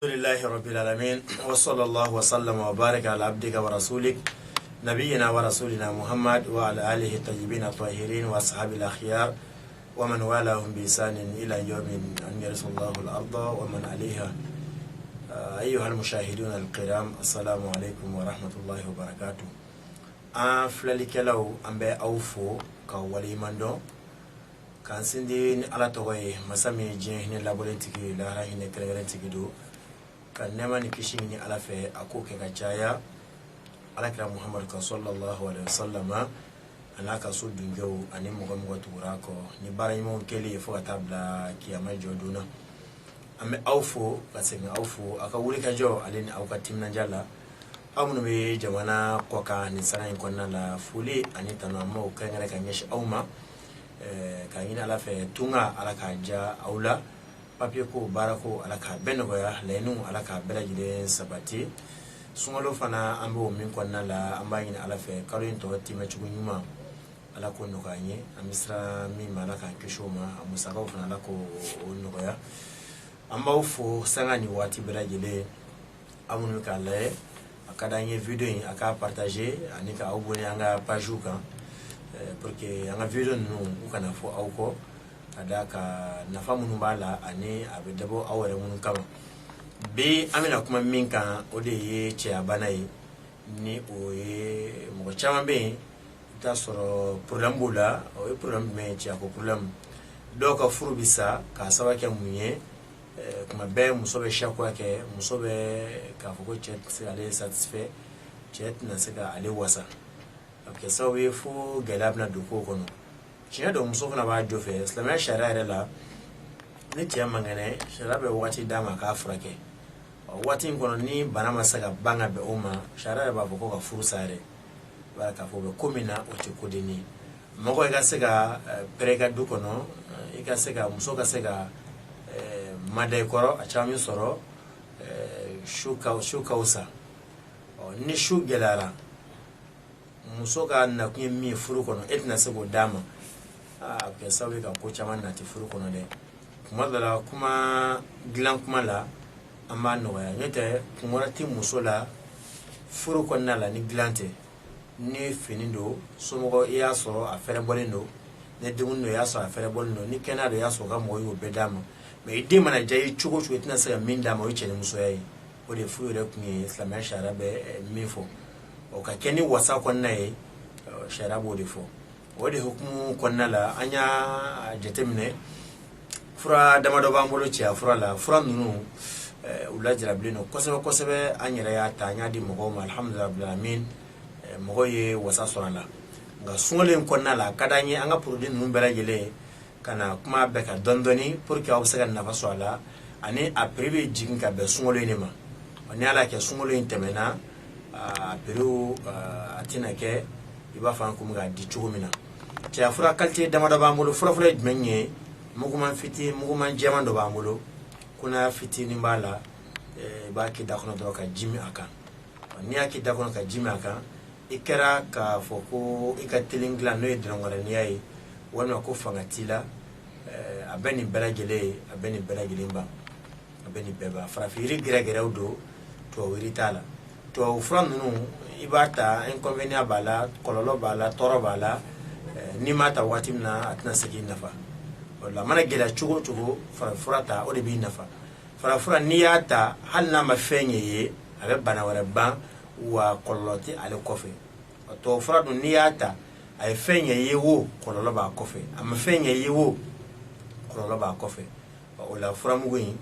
لله رب العالمين وصلى الله وسلم وبارك على عبدك ورسولك نبينا ورسولنا محمد وعلى آله الطيبين الطاهرين وأصحاب الأخيار ومن والاهم بإحسان إلى يوم أن يرث الله الأرض ومن عليها. أيها المشاهدون الكرام، السلام عليكم ورحمة الله وبركاته. فلالك لو أمبي أوفو كولي مندو كان سندين على توي مسامي جهني لابولنتكي لا راهي نكرهنتكي دو kan nema ni kishini ala fe akoke kachaya ala kira Muhammad sallallahu alaihi wasallam ana ka so dungew ani mugo turako ni bara yimo kele fo tabla kiyama joduna ame awfo kasenga awfo aka wuri ka jo alini awka timna jala amunu be jamana koka ni sana konna la fuli ani tanamo kangere kanyesh awma kangina ala fe tunga ala kanja aula papier ko barako alaka bengo ya lenu alaka belajide sabati sungalo fana ambo min konna la ambayina ala fe karin to timme chugunyuma ala ko no kanye amisra mi malaka kishoma amusaba fana la ko no ya amba fo sangani wati belajide amunu kale akadanye video yi aka partager anika abonné anga page ka pour que anga video no ukana fo auko adaka nafa munu bala ani abedabo awore munu kama be amina kuma minka ode ye che abanayi ni oye mo chama be ta soro problem bula o problem me che ko problem doka furu bisa ka sawa ke munye kuma be musobe shakwa ke musobe ka foko che ale satisfait che na sega ale wasa okay so we fu galabna duko kono chine do musofa na ba jofe islamia sharia la ni tiya mangane sharia be wati dama ka afrake wati ngono ni bana masaga banga be uma sharia ba boko ka furusare baraka fo be komina o te kodeni moko ga sega prega dukono ika sega musoka sega made koro achami soro shuka usa ni shugelara musoka na kunyi furu kono etna sego dama ke sawe ka ko chaman na ti furu kono de kuma dala kuma gilan kuma la amma no ya nyete kuma ti musola furu kono la ni glante ni finindo somo ya so afere bolendo ne dumunno ya so afere bolendo ni kenado ya so ga moyo bedama me ide mana jayi chugo chugo tina sa minda mo yiche ni muso yayi o de furu re kunyi islamia sharabe mifo o ka keni wasa kono nayi sharabo de fo wode hukumu konna la anya jetemne fura damado bambolo ci afura la fura nunu ulajira blino kosebe anyira ya tanya di mogo alhamdulillah rabbil alamin mogo ye wasa sonala nga sungole konna la kadanye anga produit nunu berajele kana kuma beka dondoni pour que obsega na fasoala ani a privé jinga be sungole ni ma oni ala ke sungole intemena a peru atina ke iba fan kum ga di chugumina tia fura kalti damado bambolo fura menye muguman fiti muguman jamando bambolo kuna fiti ni mbala ba ki da kono doka jimi aka ni aki da kono ka jimi aka ikera ka foko ikatelingla no edrongora ni ai wona ko fangatila abeni belagele mba abeni beba fara firi gere udo to wiritala to fura nunu ibata inconvénient bala kololo bala toro bala ni mata wati na atna segi nafa wala mana gela chugo farafurata o de bi nafa farafura ni yata hal na mafenye ye abe bana wala ban wa koloti ale kofe to furadu ni yata ay fenye ye wo kololo ba kofe am fenye ye wo kololo ba kofe wala fura mugun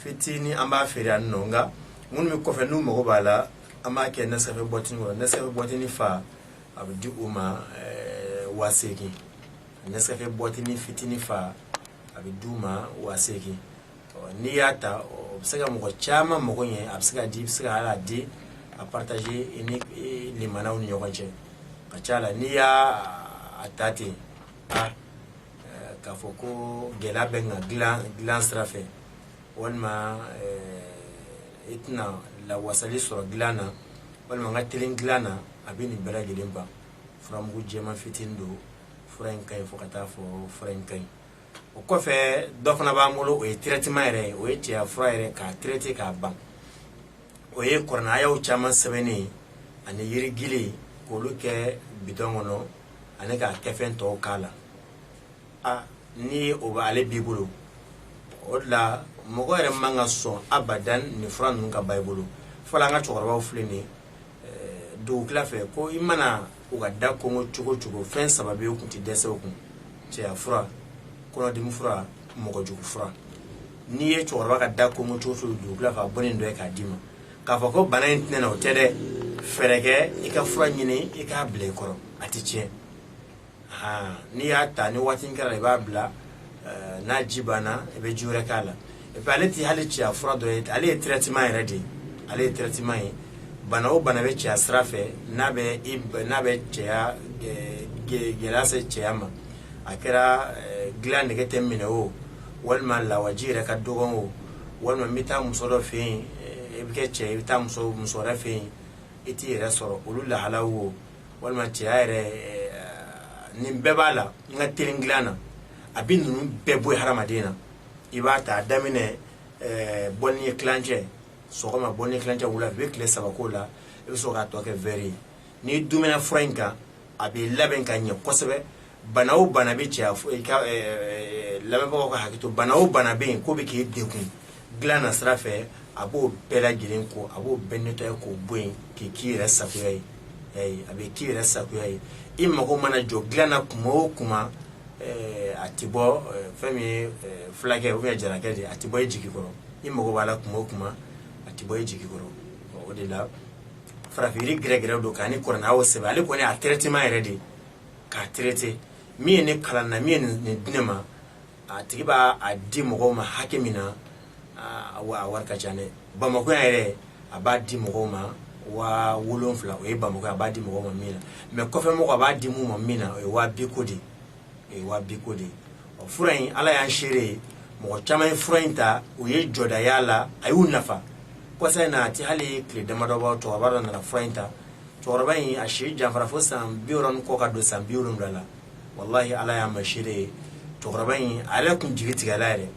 fitini amba feri annonga mun mi kofe nu mo bala ama ke nasafe botini fa abdi uma waseki nasafe botini fitini fa abiduma waseki ni yata obsega mo chama mo gonye absega di absega ala di a partager ini limana uni yokonche kachala ni ya atati ka foko gela benga glan strafe wonma itna la wasali sur glana wonma ngatiling glana abini bela gelimba from gujema fitindo frenkai fokata fo frenkai o kɔfɛ dɔ fana b'an bolo o ye traitement yɛrɛ o ye cɛya fura yɛrɛ k'a traiter k'a ban o ye kɔrɔnayaw caman sɛbɛnnen ani yirigili k'olu kɛ bidon kɔnɔ ani k'a kɛfɛn tɔw k'a la ni o b'ale b'i bolo o de la mɔgɔ yɛrɛ man ka sɔn abadan nin fura ninnu ka ban i bolo fɔlɔ an ka cɛkɔrɔbaw filɛ nin ye dugukila fɛ ko i mana u ka da kɔngɔ cogo cogo fɛn saba bɛ u kun tɛ dɛsɛ u kun cɛya fura kɔnɔdimi fura mɔgɔjugu fura n'i ye cɛkɔrɔba ka da kɔngɔ cogo cogo dugukila fɛ a bɔ nin dɔ ye k'a d'i ma k'a fɔ ko bana in tɛnɛ na o tɛ dɛ fɛɛrɛ kɛ i ka fura ɲini i k'a bila i kɔrɔ a tɛ tiɲɛ n'i y'a ta ni waati kɛra i b'a bila n'a ji banna i bɛ ji wɛrɛ k'a la et puis ale tɛ hali cɛya fura dɔ ye ale ye traitement yɛrɛ de ye ale ye traitement ye bana o bana bɛ cɛya sira fɛ n'a bɛ cɛya gɛlɛya se cɛya ma a kɛra dilan nege tɛ minɛ o walima lawaji yɛrɛ ka dɔgɔn o walima n bɛ taa muso dɔ fɛ yen i bɛ kɛ cɛ i bɛ taa muso wɛrɛ fɛ yen i t'i yɛrɛ sɔrɔ olu lahalaw o walima cɛya yɛrɛ nin bɛɛ b'a la n ka teli dilan na a bɛ ninnu bɛɛ bɔ hadamaden na i b'a ta a daminɛ bɔli ye kilancɛ sɔgɔma bɔli ye kilancɛ wula i bɛ tile 3 k'o la i bɛ sɔrɔ k'a tɔ kɛ wɛri ye n'i dumina fura in kan a bɛ labɛn ka ɲɛ kosɛbɛ bana o bana bɛ cɛya i ka lamɛnbagaw ka hakɛ to bana o bana bɛ yen k'o bɛ k'i degun dilan na sira fɛ a b'o bɛɛ lajɛlen ko a b'o bɛɛ nettoyer k'o bɔ yen k'i yɛrɛ sagoya ye a bɛ k'i yɛrɛ sagoya ye i mago mana jɔ dilan na kuma o kuma a tɛ bɔ fɛn min ye fulakɛ ou bien jarakɛ de a tɛ bɔ i jigi kɔrɔ i mago b'a la kuma o kuma a tɛ bɔ i jigi kɔrɔ o de la farafin yiri gɛrɛgɛrɛ don k'a ni kɔrɔnayaw sɛbɛn ale kɔni a traitement yɛrɛ de k'a traiter min ye ne kalan na min ye nin di ne ma a tigi b'a di mɔgɔw ma hakɛ min na a wari ka ca dɛ Bamakɔ yan yɛrɛ a b'a di mɔgɔw ma 7,000 o ye Bamakɔ a b'a di mɔgɔw ma min na mais kɔfɛ mɔgɔ a b'a di mun ma min na o ye 200 ko de ye o ye 200 ko de ye fura in ala y'an seere ye mɔgɔ caman ye fura in ta u ye jɔda y'a la a y'u nafa kɔsa in na a tɛ hali tile damadɔ bɔ cɛkɔrɔba dɔ nana fura in ta cɛkɔrɔba in a si janfara fo san 40 kɔ ka don san 70 la wallahi ala y'an ma seere ye cɛkɔrɔba in a yɛrɛ kun jigi tigɛla yɛrɛ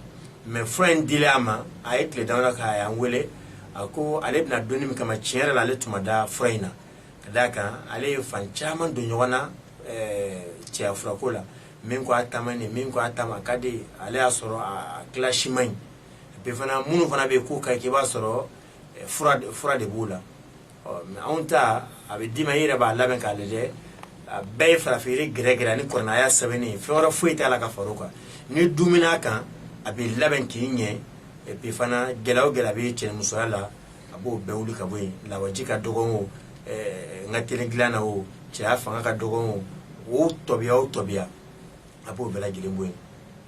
mais fura in dilen a ma a ye tile damadɔ k'a y'an wele a ko ale bɛna donni min kama tiɲɛ yɛrɛ la ale tun ma da fura in na ka d'a kan ale ye fan caman don ɲɔgɔn na cɛya furako la min ko a taama ni min ko a taama ka di ale y'a sɔrɔ a kilasi man ɲi et fana minnu fana bɛ yen k'u ka ɲi k'i b'a sɔrɔ fura de b'u la mais anw ta a bɛ d'i ma i yɛrɛ b'a labɛn k'a lajɛ a bɛɛ ye farafin yiri gɛrɛgɛrɛ ani kɔrɔnaya sɛbɛnni fɛn wɛrɛ foyi t'a la ka far'o kan ni dumuni kan a bɛ labɛn k'i ɲɛ et puis fana gɛlɛya o gɛlɛya bɛ cɛnimusoya la a b'o bɛɛ wuli ka bɔ yen lawaji ka dɔgɔn o n ka teli dilan na o cɛya fanga ka dɔgɔn o tɔbiya o tɔbiya a b'o bɛɛ lajɛlen bɔ yen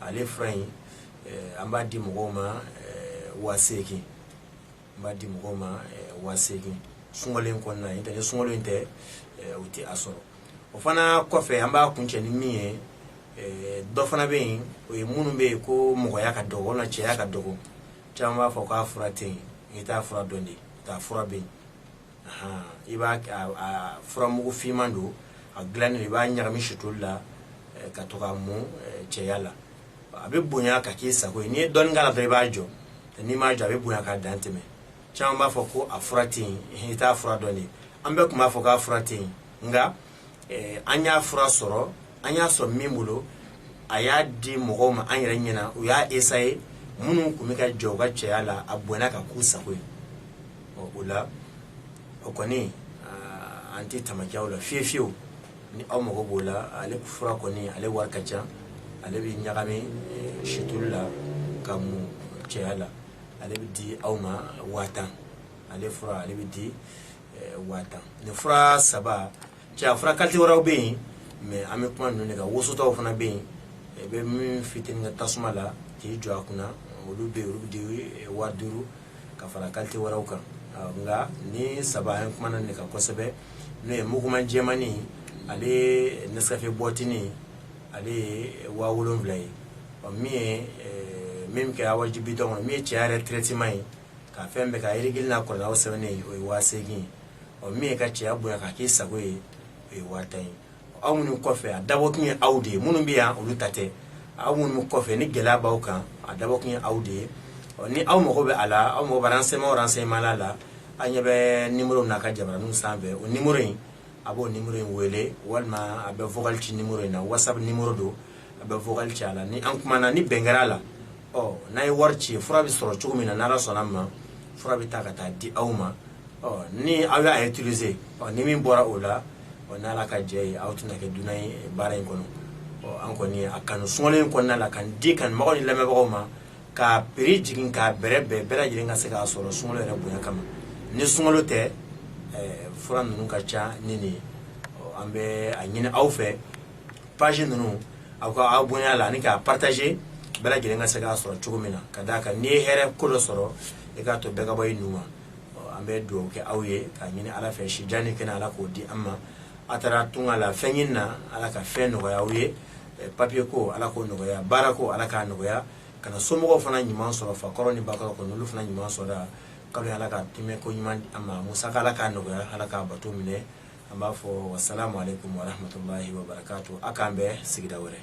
ale fura in an b'a di mɔgɔw ma 8,000 n b'a di mɔgɔw ma 8,000 sunkalo in kɔnɔna n'o tɛ ni sunkalo in tɛ o tɛ a sɔrɔ o fana kɔfɛ an b'a kuncɛ ni min ye dɔ fana bɛ yen o ye minnu bɛ yen ko mɔgɔya ka dɔgɔ walima cɛya ka dɔgɔ caman b'a fɔ k'a fura tɛ yen i t'a fura dɔn de k'a fura bɛ yen i b'a a furamugu finman don a dilannen i b'a ɲagami situlu la ka to ka mun cɛya la a bɛ bonya ka k'i sago ye n'i ye dɔɔnin k'a la dɔrɔn i b'a jɔ n'i m'a jɔ a bɛ bonya k'a dan tɛmɛ caman b'a fɔ ko a fura tɛ yen i t'a fura dɔn de an bɛɛ tun b'a fɔ k'a fura tɛ yen nka an y'a fura sɔrɔ an y'a sɔrɔ min bolo a y'a di mɔgɔw ma an yɛrɛ ɲɛna u y'a essayer minnu tun bɛ ka jɔ u ka cɛya la a bonyana ka k'u sago ye o la o kɔni an tɛ tamakiya o la fiyewu fiyewu ni aw mago b'o la ale fura kɔni ale wari ka ca ale bɛ ɲagami situlu la ka mun cɛya la ale bɛ di aw ma 50,000 ale fura ale bɛ di 50,000 ni fura saba cɛya fura qualité wɛrɛw bɛ yen mais an bɛ kuma ninnu de kan wosotaw fana bɛ yen i bɛ min fitinin kɛ tasuma la k'i jɔ a kunna olu bɛ yen olu bɛ di 5,000 ka fara qualité wɛrɛw kan nka ni saba an kumana nin kan kosɛbɛ n'o ye muguman jɛmani ale Nescafé boîtini ale ye 7,000 ye min ye min kɛ awaji bidon kɔnɔ min ye cɛya yɛrɛ traitement ye ka fɛn bɛɛ ka yirigili n'a kɔrɔlaw sɛbɛnnen ye o ye 8,000 ye min ye ka cɛya bonya ka k'i sago ye o ye 10,000 ye aw minnu kɔfɛ a dabɔ kun ye aw de ye minnu bɛ yan olu ta tɛ aw mun ko fe ni gela baw kan a dabo kun aw de ni aw mo ko be ala aw mo renseignement la anya be numéro na ka jabara nun sanbe o numéro yin abo numéro yin wele walma abe vocal ci numéro na whatsapp numéro do abe vocal ci ala ni an kuma na ni bengara la nay warci fura bi soro chugumina na rasona ma fura bi takata di awma ni aw ya utiliser ni min bora ola na la ka je awtuna ke dunay bara en kono an ko ni akanu songole ko na la kan di kan ma ko ni leme ba ma ka peri jigin ka berebe bera jirin ga se ka soro songole re bunya kama ni songolo te fura nunu ka cha nini ambe anyine aw fe page nunu aw ka abunya la ni ka partager bera jirin ga se ka soro chugumina kadaka ni here ko do soro e ka to be ga boy numa ambe do ke awye ka nyine ala fe shi jani kana ala ko di amma atara tunga la fenyina ala ka feno ya uye papier ko ala ko no ya barako ala ka no ya kana somo fana nyima so fa koroni bakalo ko no fana nyima so da kalu ala ka time ko nyima amma musaka ala ka no ya ala ka batu mine amma fo wassalamu alaikum wa rahmatullahi wa barakatuh akambe sigida wore